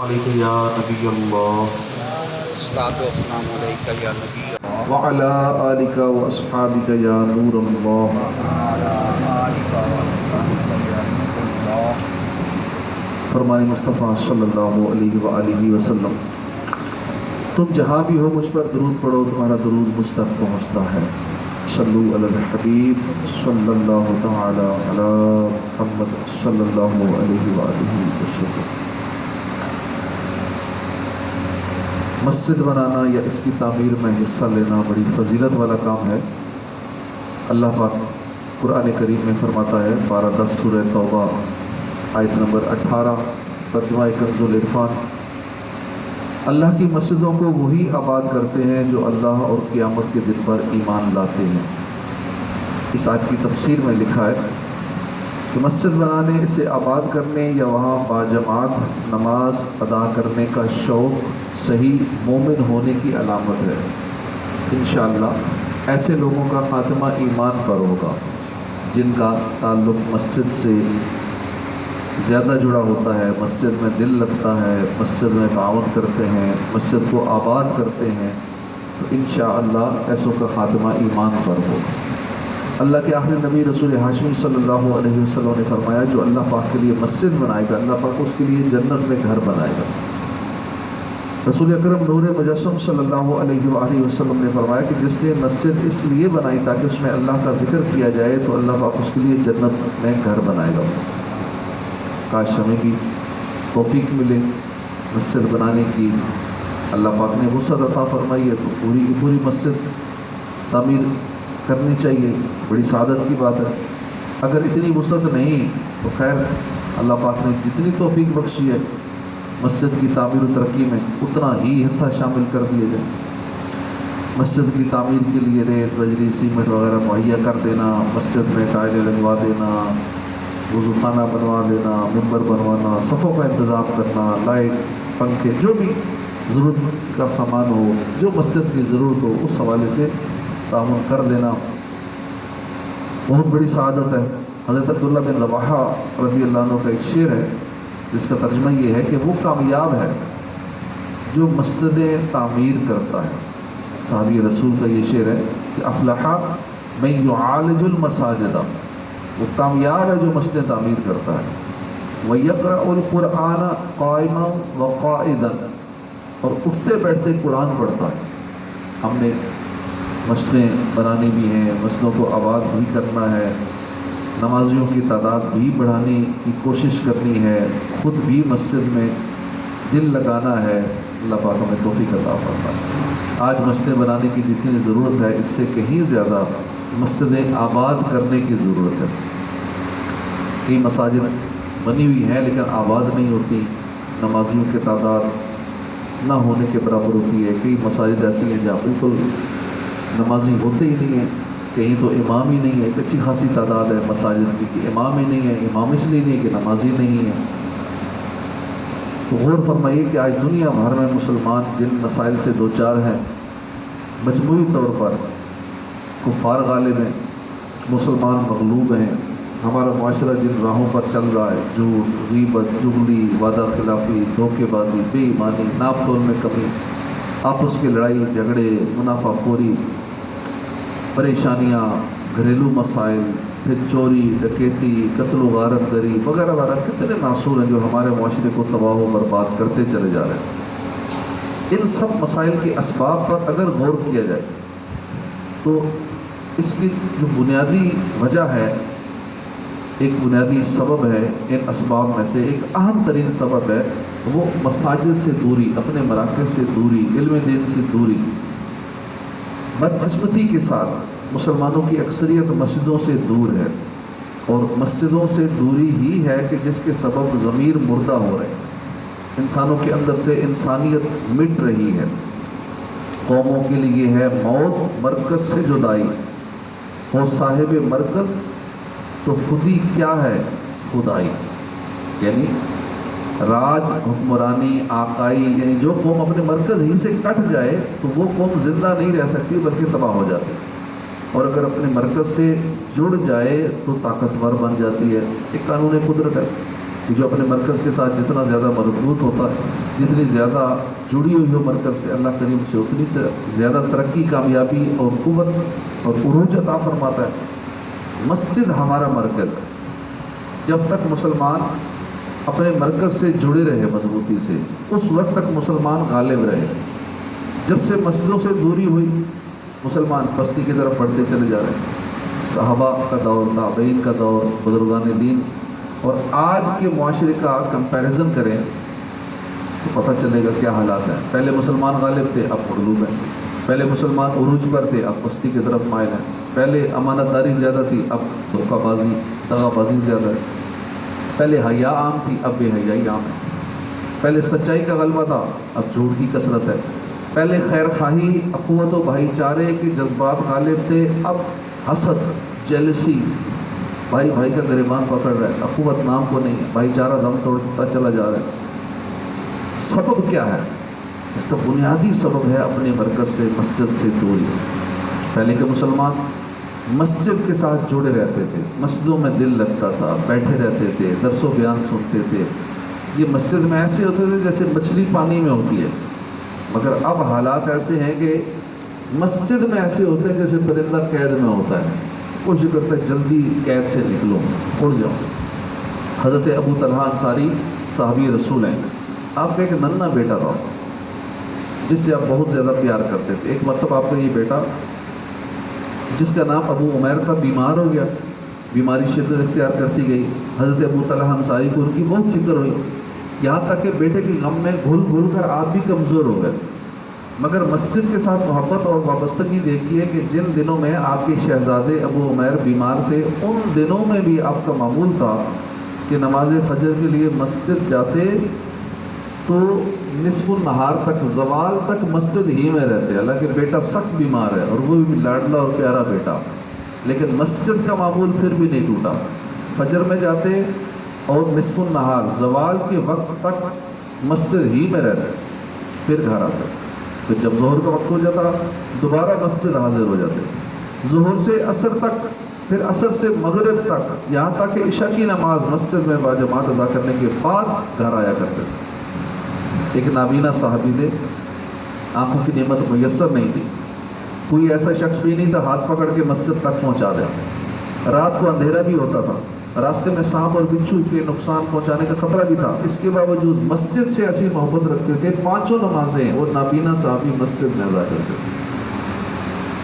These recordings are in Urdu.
علیک یا نبی اللہ الصلاۃ والسلام علیک یا نبی اللہ وعلی آلک و اصحابک یا نور اللہ۔ وعلی آلک واصحابک یا نور اللہ۔ فرمان مصطفیٰ صلی اللہ علیہ وآلہ وسلم، تم جہاں بھی ہو مجھ پر درود پڑھو، تمہارا درود مجھ تک پہنچتا ہے۔ صلو علی الحبیب صلی اللہ تعالی علی محمد صلی اللہ علیہ وآلہ وسلم۔ مسجد بنانا یا اس کی تعمیر میں حصہ لینا بڑی فضیلت والا کام ہے۔ اللہ پاک قرآن کریم میں فرماتا ہے، پارہ 10 سورہ توبہ آیت نمبر 18، ترجمہ کنز العرفان، اللہ کی مسجدوں کو وہی آباد کرتے ہیں جو اللہ اور قیامت کے دن پر ایمان لاتے ہیں۔ اس آیت کی تفسیر میں لکھا ہے کہ مسجد بنانے، اسے آباد کرنے یا وہاں باجماعت نماز ادا کرنے کا شوق صحیح مومن ہونے کی علامت ہے۔ انشاءاللہ ایسے لوگوں کا خاتمہ ایمان پر ہوگا جن کا تعلق مسجد سے زیادہ جڑا ہوتا ہے، مسجد میں دل لگتا ہے، مسجد میں تعاون کرتے ہیں، مسجد کو آباد کرتے ہیں، تو انشاءاللہ ایسوں کا خاتمہ ایمان پر ہوگا۔ اللہ کے آخری نبی رسول ہاشمی صلی اللہ علیہ وسلم نے فرمایا، جو اللہ پاک کے لیے مسجد بنائے گا، اللہ پاک اس کے لیے جنت میں گھر بنائے گا۔ رسول اکرم نور مجسم صلی اللہ علیہ وآلہ وسلم نے فرمایا کہ جس نے مسجد اس لیے بنائی تاکہ اس میں اللہ کا ذکر کیا جائے، تو اللہ پاک اس کے لیے جنت میں گھر بنائے گا۔ کاش ہمیں بھی توفیق ملے مسجد بنانے کی۔ اللہ پاک نے وسعت عطا فرمائی ہے تو پوری کی پوری مسجد تعمیر کرنی چاہیے، بڑی سعادت کی بات ہے۔ اگر اتنی وسعت نہیں تو خیر، اللہ پاک نے جتنی توفیق بخشی ہے مسجد کی تعمیر و ترقی میں، اتنا ہی حصہ شامل کر دیا جائے۔ مسجد کی تعمیر کے لیے ریت بجری سیمنٹ وغیرہ مہیا کر دینا، مسجد میں ٹائلیں لگوا دینا، وضو خانہ بنوا دینا، ممبر بنوانا، صفوں کا انتظام کرنا، لائٹ پنکھے، جو بھی ضرورت کا سامان ہو، جو مسجد کی ضرورت ہو، اس حوالے سے تعاون کر دینا بہت بڑی سعادت ہے۔ حضرت عبداللہ بن رواحہ رضی اللہ عنہ کا ایک شعر ہے جس کا ترجمہ یہ ہے کہ وہ کامیاب ہے جو مسجدیں تعمیر کرتا ہے۔ صحابی رسول کا یہ شعر ہے کہ افلح من یعالج المساجد، وہ کامیاب ہے جو مسجدیں تعمیر کرتا ہے۔ وَيَقْرَأُ الْقُرْآنَ قَائِمًا وَقَائِدًا، اور اٹھتے بیٹھتے قرآن پڑھتا ہے۔ ہم نے مسجدیں بنانی بھی ہیں، مسجدوں کو آباد بھی کرنا ہے، نمازیوں کی تعداد بھی بڑھانے کی کوشش کرنی ہے، خود بھی مسجد میں دل لگانا ہے۔ اللہ پاک ہمیں توفیق عطا فرمائے۔ آج مسجدیں بنانے کی جتنی ضرورت ہے، اس سے کہیں زیادہ مسجدیں آباد کرنے کی ضرورت ہے۔ کئی مساجد بنی ہوئی ہیں لیکن آباد نہیں ہوتی، نمازیوں کی تعداد نہ ہونے کے برابر ہوتی ہے۔ کئی مساجد ایسی ہیں جہاں بالکل نمازی ہوتے ہی نہیں ہیں، کہیں تو امام ہی نہیں ہے، ایک اچھی خاصی تعداد ہے مساجد کی کہ امام ہی نہیں ہے، امام اس لیے نہیں کہ نمازی نہیں ہے۔ تو غور فرمائیے کہ آج دنیا بھر میں مسلمان جن مسائل سے دوچار ہیں، مجموعی طور پر کفار غالب ہیں، مسلمان مغلوب ہیں۔ ہمارا معاشرہ جن راہوں پر چل رہا ہے، جھوٹ، غیبت، چغلی، وعدہ خلافی، دھوکے بازی، بے ایمانی، ناپ تول میں کمی، آپس کی لڑائی جھگڑے، منافع خوری، پریشانیاں، گھریلو مسائل، پھر چوری، ڈکیتی، قتل و غارت گری وغیرہ وغیرہ، کتنے ناصور ہیں جو ہمارے معاشرے کو تباہ و برباد کرتے چلے جا رہے ہیں۔ ان سب مسائل کے اسباب پر اگر غور کیا جائے تو اس کی جو بنیادی وجہ ہے، ایک بنیادی سبب ہے، ان اسباب میں سے ایک اہم ترین سبب ہے وہ مساجد سے دوری، اپنے مراکز سے دوری، علم دین سے دوری۔ بدقسمتی کے ساتھ مسلمانوں کی اکثریت مسجدوں سے دور ہے، اور مسجدوں سے دوری ہی ہے کہ جس کے سبب ضمیر مردہ ہو رہے ہیں، انسانوں کے اندر سے انسانیت مٹ رہی ہے۔ قوموں کے لیے ہے موت مرکز سے جدائی، ہو صاحب مرکز تو خودی کیا ہے خدائی، یعنی راج، حکمرانی، آقائی، یعنی جو قوم اپنے مرکز ہی سے کٹ جائے تو وہ قوم زندہ نہیں رہ سکتی بلکہ تباہ ہو جاتی، اور اگر اپنے مرکز سے جڑ جائے تو طاقتور بن جاتی ہے۔ ایک قانون قدرت ہے، کہ جو اپنے مرکز کے ساتھ جتنا زیادہ مربوط ہوتا ہے، جتنی زیادہ جڑی ہوئی ہو مرکز سے اللہ کریم سے، اتنی زیادہ ترقی، کامیابی اور قوت اور عروج عطا فرماتا ہے۔ مسجد ہمارا مرکز ہے۔ جب تک مسلمان اپنے مرکز سے جڑے رہے مضبوطی سے، اس وقت تک مسلمان غالب رہے۔ جب سے مسجدوں سے دوری ہوئی، مسلمان پستی کی طرف بڑھتے چلے جا رہے ہیں۔ صحابہ کا دور، تابعین کا دور، بزرگان دین اور آج کے معاشرے کا کمپیریزن کریں تو پتہ چلے گا کیا حالات ہیں۔ پہلے مسلمان غالب تھے، اب مغلوب ہیں۔ پہلے مسلمان عروج پر تھے، اب پستی کی طرف مائل ہیں۔ پہلے امانت داری زیادہ تھی، اب دھوکہ بازی، دغا بازی زیادہ ہے۔ پہلے حیا عام تھی، اب بے حیائی عام ہے۔ پہلے سچائی کا غلبہ تھا، اب جھوٹ کی کثرت ہے۔ پہلے خیر خواہی، اخوت و بھائی چارے کے جذبات غالب تھے، اب حسد، جیلسی، بھائی بھائی کا گریبان پکڑ رہا ہے، اخوت نام کو نہیں ہے، بھائی چارہ دم توڑتا چلا جا رہا ہے۔ سبب کیا ہے؟ اس کا بنیادی سبب ہے اپنے مرکز سے، مسجد سے دوری۔ پہلے کے مسلمان مسجد کے ساتھ جڑے رہتے تھے، مسجدوں میں دل لگتا تھا، بیٹھے رہتے تھے، درس و بیان سنتے تھے۔ یہ مسجد میں ایسے ہوتے تھے جیسے مچھلی پانی میں ہوتی ہے، مگر اب حالات ایسے ہیں کہ مسجد میں ایسے ہوتے ہیں جیسے پرندہ قید میں ہوتا ہے، کوشش کرتا ہے جلدی قید سے نکلوں، اڑ جاؤں۔ حضرت ابو طلحہ انصاری صحابی رسول ہیں، آپ کا ایک ننھا بیٹا تھا جس سے آپ بہت زیادہ پیار کرتے تھے۔ ایک مرتبہ آپ کا یہ بیٹا جس کا نام ابو عمیر تھا بیمار ہو گیا، بیماری شدت اختیار کرتی گئی۔ حضرت ابو طلحہ انصاری کو ان کی بہت فکر ہوئی، یہاں تک کہ بیٹے کی غم میں گھل گھل کر آپ بھی کمزور ہو گئے۔ مگر مسجد کے ساتھ محبت اور وابستگی دیکھیے کہ جن دنوں میں آپ کے شہزادے ابو عمیر بیمار تھے، ان دنوں میں بھی آپ کا معمول تھا کہ نماز فجر کے لیے مسجد جاتے تو نصف النہار تک، زوال تک مسجد ہی میں رہتے۔ حالانکہ بیٹا سخت بیمار ہے اور وہ بھی لاڈلا اور پیارا بیٹا، لیکن مسجد کا معمول پھر بھی نہیں ٹوٹا۔ فجر میں جاتے اور نصف النہار، زوال کے وقت تک مسجد ہی میں رہتے، پھر گھر آتے۔ پھر جب ظہر کا وقت ہو جاتا دوبارہ مسجد حاضر ہو جاتے، ظہر سے عصر تک، پھر عصر سے مغرب تک، یہاں تک کہ عشاء کی نماز مسجد میں باجماعت ادا کرنے کے بعد گھر آیا کرتے تھے۔ ایک نابینا صحابی تھے، آنکھوں کی نعمت میسر نہیں تھی، کوئی ایسا شخص بھی نہیں تھا ہاتھ پکڑ کے مسجد تک پہنچا دے۔ رات کو اندھیرا بھی ہوتا تھا، راستے میں سانپ اور بچھو کے نقصان پہنچانے کا خطرہ بھی تھا، اس کے باوجود مسجد سے ایسی محبت رکھتے تھے، پانچوں نمازیں اور نابینا صحابی مسجد میں ادا کرتے تھے۔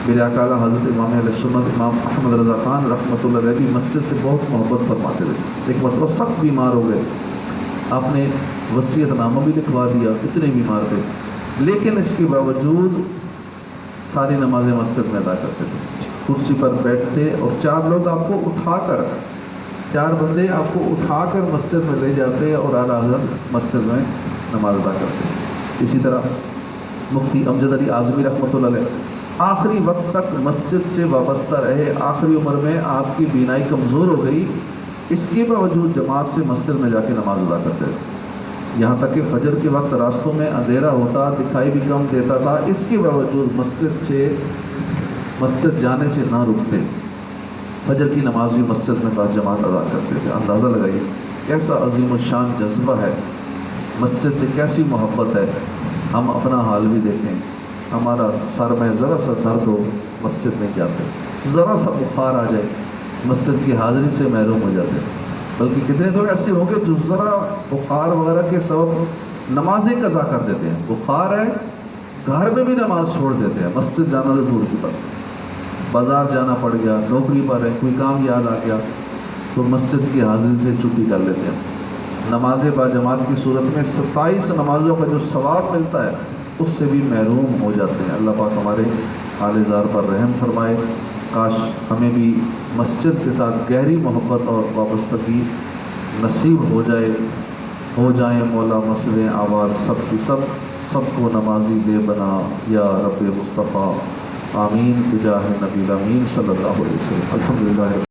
میرے آقا حضرت امام اہل سنت امام احمد رضا خان رحمۃ اللہ علیہ بھی مسجد سے بہت محبت فرماتے تھے۔ ایک مرتبہ سخت بیمار ہو گئے، آپ نے وصیت نامہ بھی لکھوا دیا، اتنے بیمار تھے، لیکن اس کے باوجود ساری نمازیں مسجد میں ادا کرتے تھے۔ کرسی پر بیٹھتے اور چار لوگ آپ کو اٹھا کر، چار بندے آپ کو اٹھا کر مسجد میں لے جاتے اور اعلیٰ حضرت مسجد میں نماز ادا کرتے۔ اسی طرح مفتی امجد علی اعظمی رحمۃ اللہ علیہ آخری وقت تک مسجد سے وابستہ رہے، آخری عمر میں آپ کی بینائی کمزور ہو گئی، اس کے باوجود جماعت سے مسجد میں جا کے نماز ادا کرتے تھے۔ یہاں تک کہ فجر کے وقت راستوں میں اندھیرا ہوتا، دکھائی بھی کم دیتا تھا، اس کے باوجود مسجد جانے سے نہ رکتے، فجر کی نماز بھی مسجد میں باجماعت ادا کرتے تھے۔ اندازہ لگائیے کیسا عظیم الشان جذبہ ہے، مسجد سے کیسی محبت ہے۔ ہم اپنا حال بھی دیکھیں، ہمارا سر میں ذرا سا درد ہو مسجد نہیں جاتے، ذرا سا بخار آ جائے مسجد کی حاضری سے محروم ہو جاتے، بلکہ کتنے لوگ ایسے ہوں گے جو ذرا بخار وغیرہ کے سبب نمازیں قضا کر دیتے ہیں، بخار ہے گھر میں بھی نماز چھوڑ دیتے ہیں، مسجد جانا تو دور کی بات، بازار جانا پڑ گیا، نوکری پر ہے، کوئی کام یاد آ گیا تو مسجد کی حاضری سے چھٹی کر لیتے ہیں۔ نماز باجماعت کی صورت میں 27 نمازوں کا جو ثواب ملتا ہے اس سے بھی محروم ہو جاتے ہیں۔ اللہ پاک ہمارے حال زار پر رحم فرمائے، کاش ہمیں بھی مسجد کے ساتھ گہری محبت اور وابستگی نصیب ہو جائیں مولا مسجدیں آباد سب کی سب کو نمازی دے بنا یا رب مصطفیٰ، آمین بجاہ نبی الامین صلی اللہ علیہ وسلم۔ الحمدللہ۔